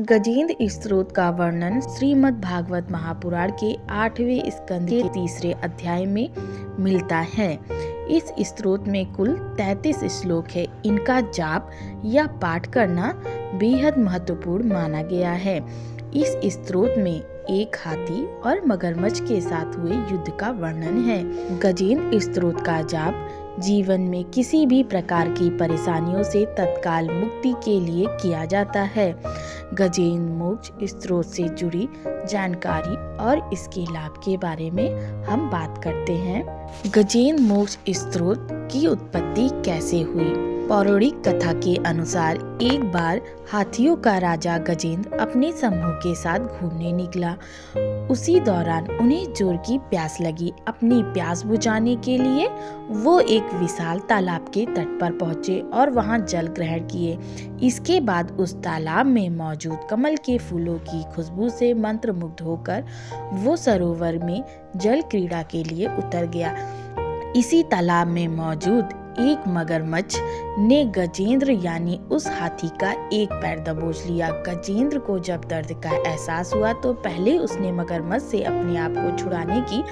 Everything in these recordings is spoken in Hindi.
गजेंद्र स्तोत्र का वर्णन श्रीमद् भागवत महापुराण के 8वें स्कंद के 3 अध्याय में मिलता है। इस स्तोत्र में कुल 33 श्लोक है। इनका जाप या पाठ करना बेहद महत्वपूर्ण माना गया है। इस स्तोत्र में एक हाथी और मगरमच्छ के साथ हुए युद्ध का वर्णन है। गजेंद्र स्तोत्र का जाप जीवन में किसी भी प्रकार की परेशानियों से तत्काल मुक्ति के लिए किया जाता है। गजेंद्र मोक्ष स्तोत्र से जुड़ी जानकारी और इसके लाभ के बारे में हम बात करते हैं। गजेंद्र मोक्ष स्तोत्र की उत्पत्ति कैसे हुई? पौराणिक कथा के अनुसार एक बार हाथियों का राजा गजेंद्र अपने समूह के साथ घूमने निकला। उसी दौरान उन्हें जोर की प्यास लगी। अपनी प्यास बुझाने के लिए वो एक विशाल तालाब के तट पर पहुंचे और वहां जल ग्रहण किए। इसके बाद उस तालाब में मौजूद कमल के फूलों की खुशबू से मंत्रमुग्ध होकर वो सरोवर में जल क्रीड़ा के लिए उतर गया। इसी तालाब में मौजूद एक मगरमच्छ ने गजेंद्र यानी उस हाथी का एक पैर दबोच लिया। गजेंद्र को जब दर्द का एहसास हुआ तो पहले उसने मगरमच्छ से अपने आप को छुड़ाने की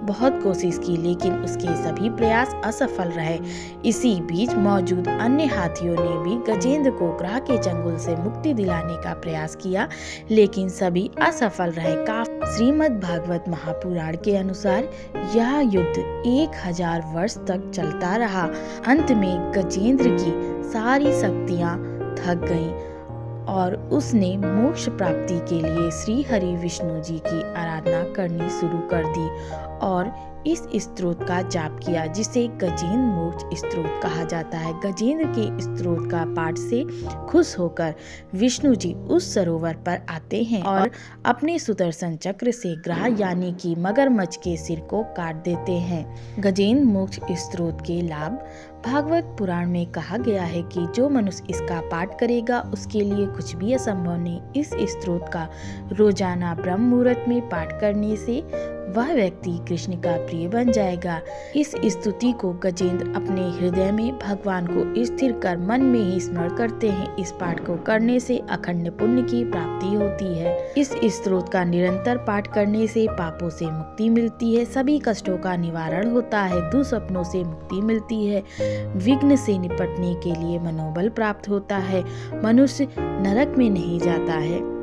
बहुत कोशिश की, लेकिन उसके सभी प्रयास असफल रहे। इसी बीच मौजूद अन्य हाथियों ने भी गजेंद्र को ग्रह के चंगुल से मुक्ति दिलाने का प्रयास किया, लेकिन सभी असफल रहे। श्रीमद् भागवत महापुराण के अनुसार यह युद्ध 1000 वर्ष तक चलता रहा। अंत में गजेंद्र की सारी शक्तियां थक गईं और उसने मोक्ष प्राप्ति के लिए श्री हरि विष्णु जी की आराधना करनी शुरू कर दी और इस स्तोत्र का जाप किया, जिसे गजेंद्र मोक्ष स्तोत्र कहा जाता है। गजेंद्र के स्तोत्र का पाठ से खुश होकर विष्णु जी उस सरोवर पर आते हैं और अपने सुदर्शन चक्र से ग्रह यानी कि मगरमच्छ के सिर को काट देते हैं। गजेंद्र मोक्ष स्तोत्र के लाभ भागवत पुराण में कहा गया है कि जो मनुष्य इसका पाठ करेगा उसके लिए कुछ भी असंभव नहीं। इस स्तोत्र का रोजाना ब्रह्म मुहूर्त में पाठ करने से वह व्यक्ति कृष्ण का प्रिय बन जाएगा। इस स्तुति को गजेंद्र अपने हृदय में भगवान को स्थिर कर मन में ही स्मरण करते हैं। इस पाठ को करने से अखंड पुण्य की प्राप्ति होती है। इस स्तोत्र का निरंतर पाठ करने से पापों से मुक्ति मिलती है, सभी कष्टों का निवारण होता है, दुःस्वप्नों से मुक्ति मिलती है, विघ्न से निपटने के लिए मनोबल प्राप्त होता है, मनुष्य नरक में नहीं जाता है।